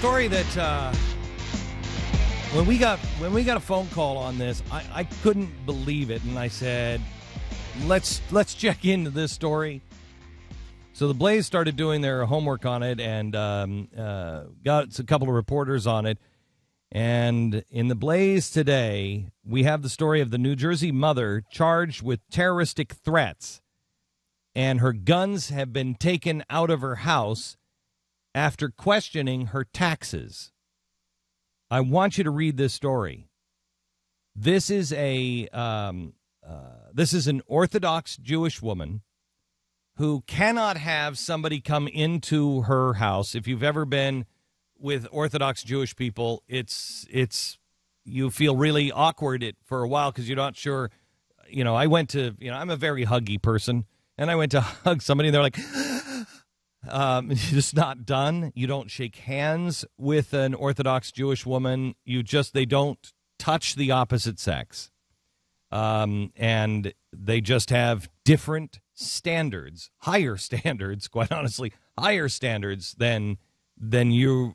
story that when we got a phone call on this, I couldn't believe it, and I said, let's check into this story. So the Blaze started doing their homework on it and got a couple of reporters on it. And in the Blaze today, we have the story of the New Jersey mother charged with terroristic threats, and her guns have been taken out of her house after questioning her taxes. I want you to read this story. This is an Orthodox Jewish woman who cannot have somebody come into her house. If you've ever been with Orthodox Jewish people, it's you feel really awkward for a while because you're not sure. I went to, I'm a very huggy person, and I went to hug somebody, and they're like, it's just not done. You don't shake hands with an Orthodox Jewish woman. They don't touch the opposite sex. And they just have different standards, higher standards, quite honestly, higher standards than you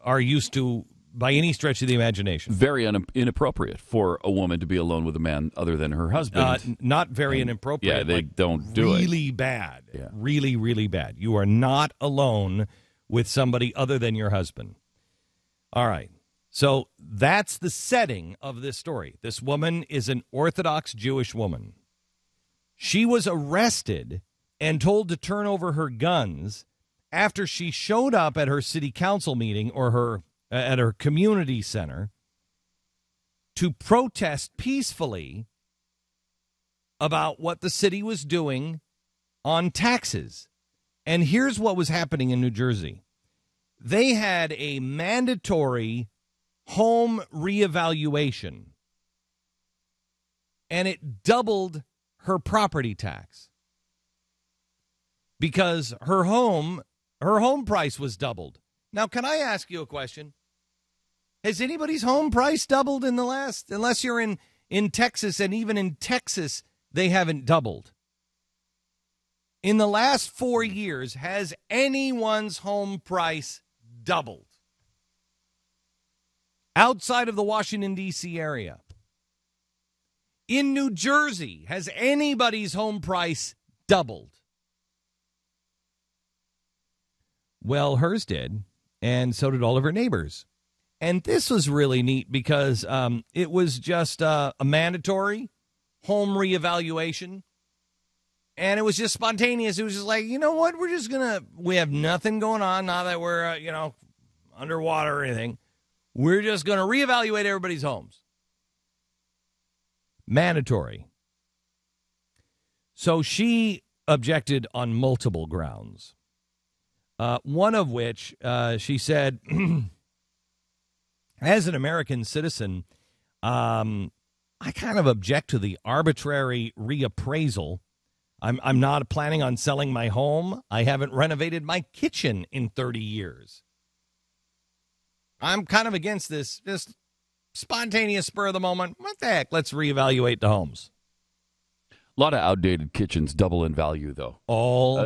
are used to by any stretch of the imagination. Very inappropriate for a woman to be alone with a man other than her husband. Not very inappropriate. Yeah, they don't do really it. Really bad. Yeah. Really, really bad. You are not alone with somebody other than your husband. All right. So that's the setting of this story. This woman is an Orthodox Jewish woman. She was arrested and told to turn over her guns after she showed up at her city council meeting or at her community center to protest peacefully about what the city was doing on taxes. And here's what was happening in New Jersey. They had a mandatory home reevaluation, and it doubled her property tax because her home price was doubled. Now, can I ask you a question? Has anybody's home price doubled in the last, unless you're in Texas, and even in Texas, they haven't doubled. In the last 4 years, has anyone's home price doubled? Outside of the Washington, D.C. area. In New Jersey, has anybody's home price doubled? Well, hers did, and so did all of her neighbors. And this was really neat because it was just a mandatory home reevaluation, and it was just spontaneous. It was just like, you know what, we have nothing going on now that we're, underwater or anything. We're just going to reevaluate everybody's homes. Mandatory. So she objected on multiple grounds. One of which she said, as an American citizen, I kind of object to the arbitrary reappraisal. I'm not planning on selling my home. I haven't renovated my kitchen in 30 years. I'm kind of against this just spontaneous spur of the moment. What the heck? Let's reevaluate the homes. A lot of outdated kitchens double in value, though.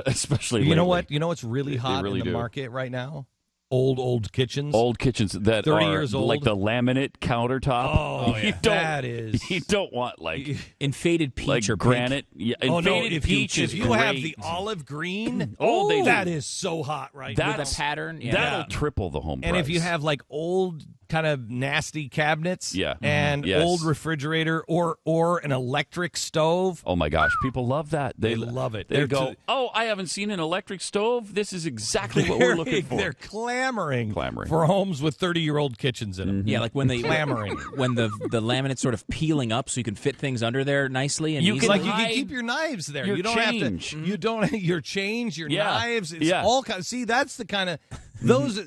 Especially lately. You know what? You know what's really hot really in the do. market right now? Old kitchens. Old kitchens that 30 are years old. like the laminate countertop. Oh, yeah. That is. You don't want like infaded peach like or granite. pink. Yeah, infaded if peach if is you great. have the olive green, Oh, that is so hot right now. With a pattern. Yeah. That'll triple the home price. And if you have like old kind of nasty cabinets and Yes. old refrigerator or an electric stove. Oh my gosh, people love that. They love it. They go, I haven't seen an electric stove. This is exactly what we're looking for. They're clamoring for homes with 30-year-old kitchens in them. Yeah, like when they clamoring. When the laminate's sort of peeling up so you can fit things under there nicely and you easily. You can keep your knives there. Your You don't change. have to. You don't your change, your Yeah. knives. It's Yeah. all kind. See, that's the kind of those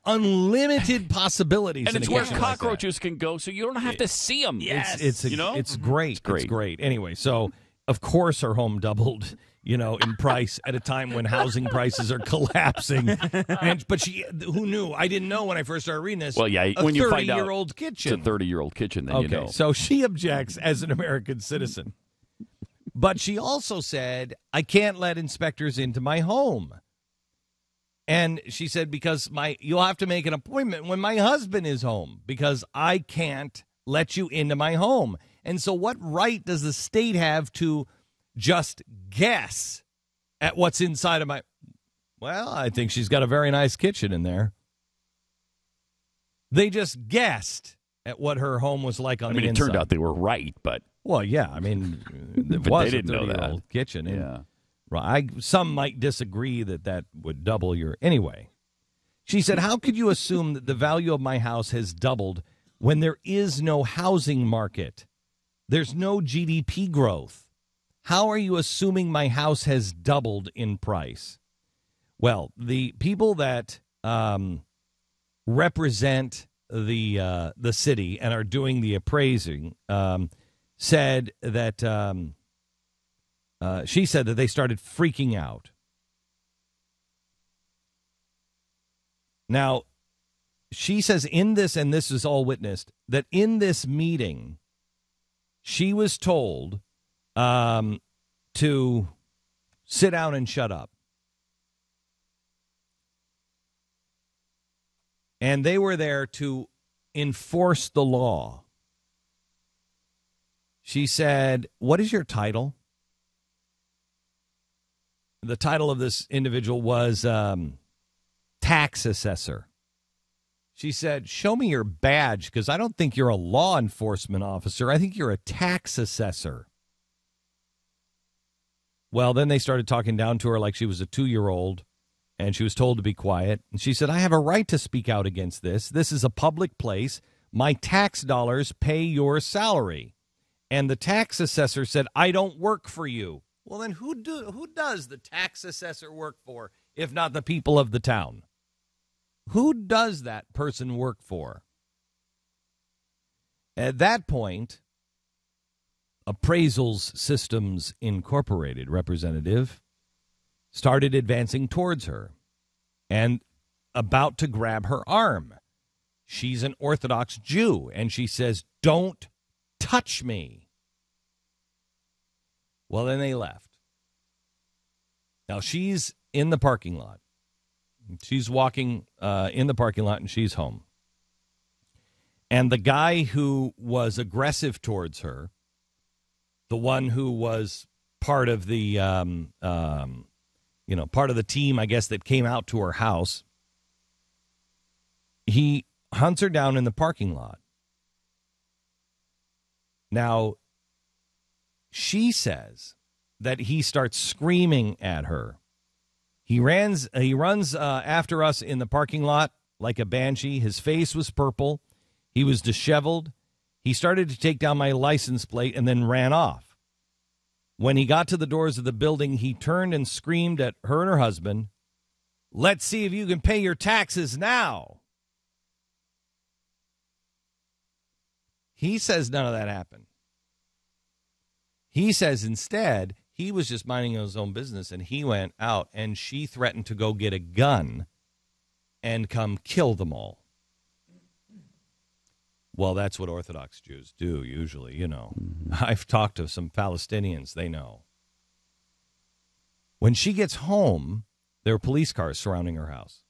unlimited possibilities. And in it's a where kitchen like that. cockroaches can go, so you don't have to see them. Yes. It's great. It's great. It's great. Anyway, so of course her home doubled, in price at a time when housing prices are collapsing. But who knew? I didn't know when I first started reading this. Well, yeah, a when you find out 30-year-old kitchen. It's a 30-year-old kitchen, then you know. So she objects as an American citizen. But she also said, I can't let inspectors into my home. And she said, because you'll have to make an appointment when my husband is home because I can't let you into my home. And so what right does the state have to just guess at what's inside of my... Well, I think she's got a very nice kitchen in there. They just guessed at what her home was like on the inside. It turned out they were right, but... Well, yeah, I mean, it was they didn't a 30-year-old know that. kitchen. And, Yeah. some might disagree that would double your... Anyway, she said, how could you assume that the value of my house has doubled when there is no housing market? There's no GDP growth. How are you assuming my house has doubled in price? Well, the people that represent the city and are doing the appraising said that she said that they started freaking out. Now, she says in this, and this is all witnessed, that in this meeting, she was told to sit down and shut up. And they were there to enforce the law. She said, what is your title? The title of this individual was tax assessor. She said, show me your badge, because I don't think you're a law enforcement officer. I think you're a tax assessor. Well, then they started talking down to her like she was a 2-year-old, and she was told to be quiet. And she said, I have a right to speak out against this. This is a public place. My tax dollars pay your salary. And the tax assessor said, I don't work for you. Well, then who does the tax assessor work for, if not the people of the town? Who does that person work for? At that point, Appraisals Systems Incorporated representative started advancing towards her and about to grab her arm. She's an Orthodox Jew, and she says, don't touch me. Well, then they left. Now, she's in the parking lot. She's walking in the parking lot, and she's home. And the guy who was aggressive towards her, the one who was part of the, part of the team, I guess, that came out to her house, he hunts her down in the parking lot. Now, she says that he starts screaming at her. He runs after us in the parking lot like a banshee. His face was purple. He was disheveled. He started to take down my license plate and then ran off. When he got to the doors of the building, he turned and screamed at her and her husband, let's see if you can pay your taxes now. He says none of that happened. He says instead, he was just minding his own business, and he went out, and she threatened to go get a gun and come kill them all. Well, that's what Orthodox Jews do, usually, you know. I've talked to some Palestinians. They know. When she gets home, there are police cars surrounding her house.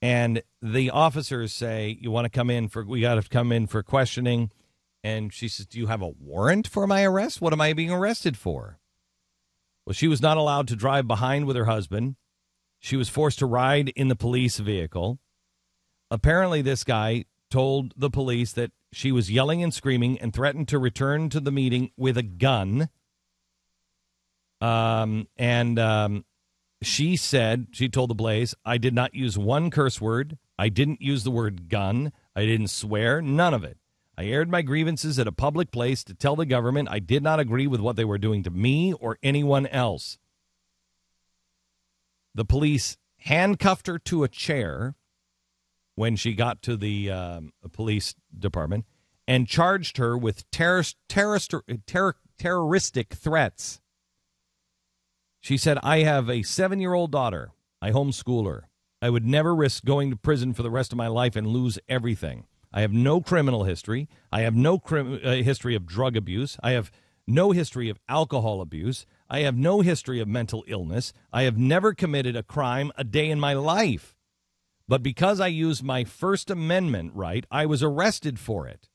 And the officers say, we got to come in for questioning. And she says, do you have a warrant for my arrest? What am I being arrested for? Well, she was not allowed to drive behind with her husband. She was forced to ride in the police vehicle. Apparently, this guy told the police that she was yelling and screaming and threatened to return to the meeting with a gun. She told the Blaze, I did not use one curse word. I didn't use the word gun. I didn't swear. None of it. I aired my grievances at a public place to tell the government I did not agree with what they were doing to me or anyone else. The police handcuffed her to a chair when she got to the police department and charged her with terroristic threats. She said, I have a 7-year-old daughter. I homeschool her. I would never risk going to prison for the rest of my life and lose everything. I have no criminal history. I have no history of drug abuse. I have no history of alcohol abuse. I have no history of mental illness. I have never committed a crime a day in my life. But because I used my First Amendment right, I was arrested for it.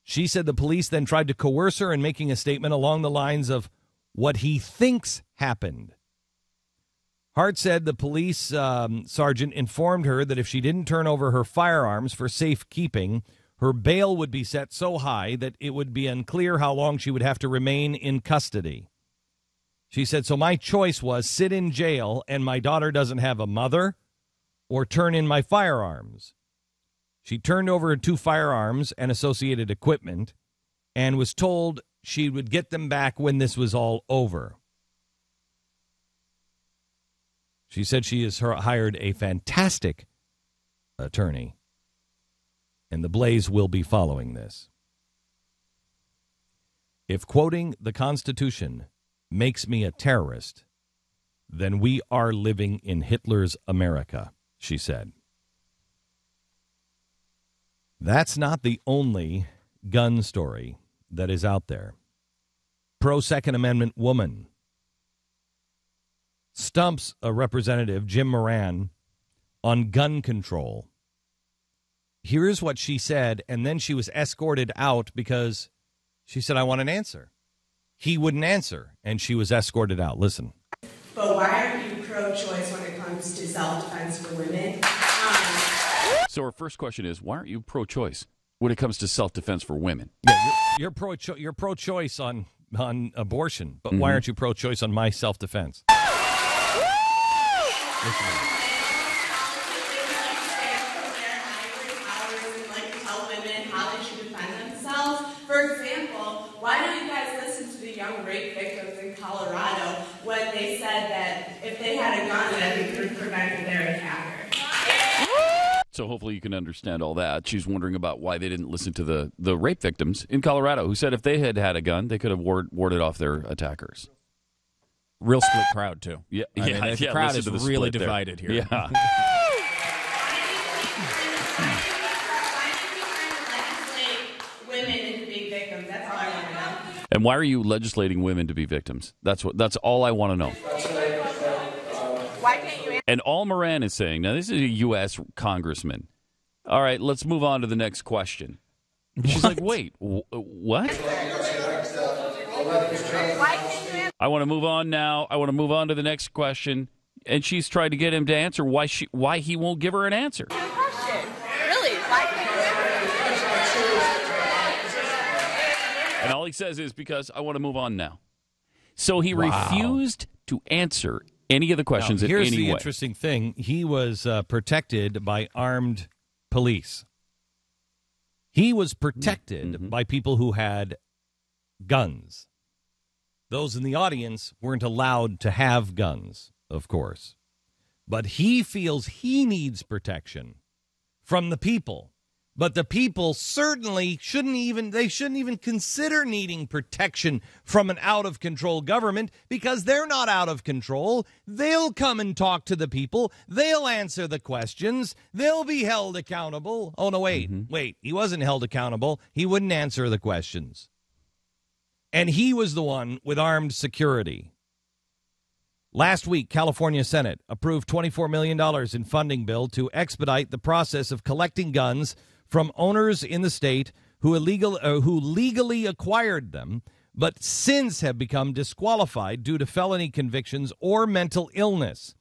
She said the police then tried to coerce her in making a statement along the lines of what he thinks happened. Hart said the police sergeant informed her that if she didn't turn over her firearms for safekeeping, her bail would be set so high that it would be unclear how long she would have to remain in custody. She said, so my choice was sit in jail and my daughter doesn't have a mother, or turn in my firearms. She turned over her 2 firearms and associated equipment and was told she would get them back when this was all over. She said she has hired a fantastic attorney, and the Blaze will be following this. If quoting the Constitution makes me a terrorist, then we are living in Hitler's America, she said. That's not the only gun story that is out there. Pro-Second Amendment woman stumps a representative, Jim Moran, on gun control. Here's what she said, and then she was escorted out because she said, I want an answer. He wouldn't answer, and she was escorted out. Listen. But why aren't you pro-choice when it comes to self-defense for women? So our first question is, why aren't you pro-choice when it comes to self-defense for women? Yeah, you're pro-choice on abortion, but why aren't you pro-choice on my self-defense? Tell women how they should defend themselves. For example, why don't you guys listen to the young rape victims in Colorado when they said that if they had a gun, that they could have prevented their attacker? So hopefully you can understand all that. She's wondering about why they didn't listen to the rape victims in Colorado who said if they had had a gun, they could have warded off their attackers. Real split crowd, too. Yeah, The crowd is really divided here. Yeah. And why are you legislating women to be victims? That's all I want to know. Why can't you? And all Moran is saying, now this is a U.S. congressman. All right, let's move on to the next question. She's like, wait, what? I want to move on now. I want to move on to the next question. And she's tried to get him to answer why he won't give her an answer. Really? And all he says is, because I want to move on now. So he refused to answer any of the questions in any way. Here's the interesting thing. He was protected by armed police. He was protected by people who had guns. Those in the audience weren't allowed to have guns, of course. But he feels he needs protection from the people. But the people certainly shouldn't even consider needing protection from an out-of-control government because they're not out of control. They'll come and talk to the people. They'll answer the questions. They'll be held accountable. Oh, no, wait. He wasn't held accountable. He wouldn't answer the questions. And he was the one with armed security. Last week, California Senate approved $24 million in funding bill to expedite the process of collecting guns from owners in the state who legally acquired them, but since have become disqualified due to felony convictions or mental illness.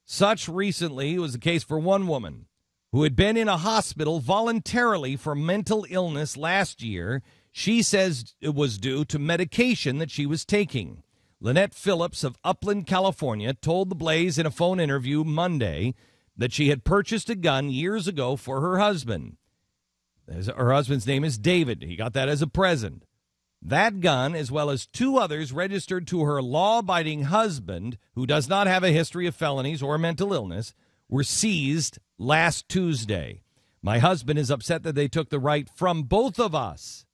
Such recently was the case for one woman who had been in a hospital voluntarily for mental illness last year. She says it was due to medication that she was taking. Lynette Phillips of Upland, California, told The Blaze in a phone interview Monday that she had purchased a gun years ago for her husband. Her husband's name is David. He got that as a present. That gun, as well as 2 others registered to her law-abiding husband, who does not have a history of felonies or mental illness, were seized last Tuesday. My husband is upset that they took the right from both of us.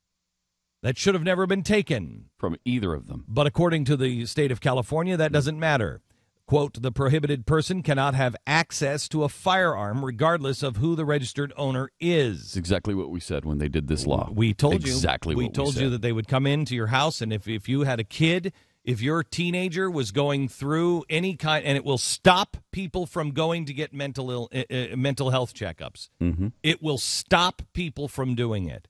That should have never been taken. From either of them. But according to the state of California, that doesn't matter. Quote, the prohibited person cannot have access to a firearm regardless of who the registered owner is. It's exactly what we said when they did this law. We told exactly you. We told you that they would come into your house, and if you had a kid if your teenager was going through any kind, and it will stop people from going to get mental health checkups. Mm-hmm. It will stop people from doing it.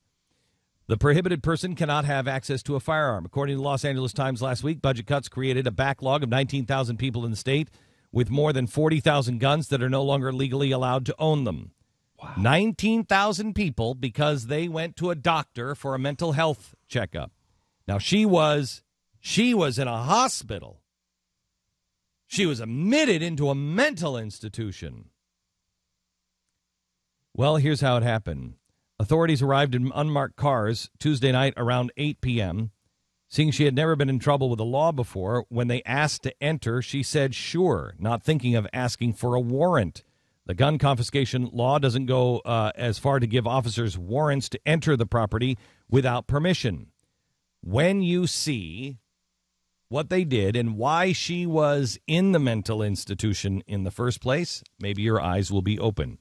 The prohibited person cannot have access to a firearm. According to the Los Angeles Times last week, budget cuts created a backlog of 19,000 people in the state with more than 40,000 guns that are no longer legally allowed to own them. Wow. 19,000 people because they went to a doctor for a mental health checkup. Now, she was in a hospital. She was admitted into a mental institution. Well, here's how it happened. Authorities arrived in unmarked cars Tuesday night around 8 p.m. Seeing she had never been in trouble with the law before, when they asked to enter, she said sure, not thinking of asking for a warrant. The gun confiscation law doesn't go as far to give officers warrants to enter the property without permission. When you see what they did and why she was in the mental institution in the first place, maybe your eyes will be open.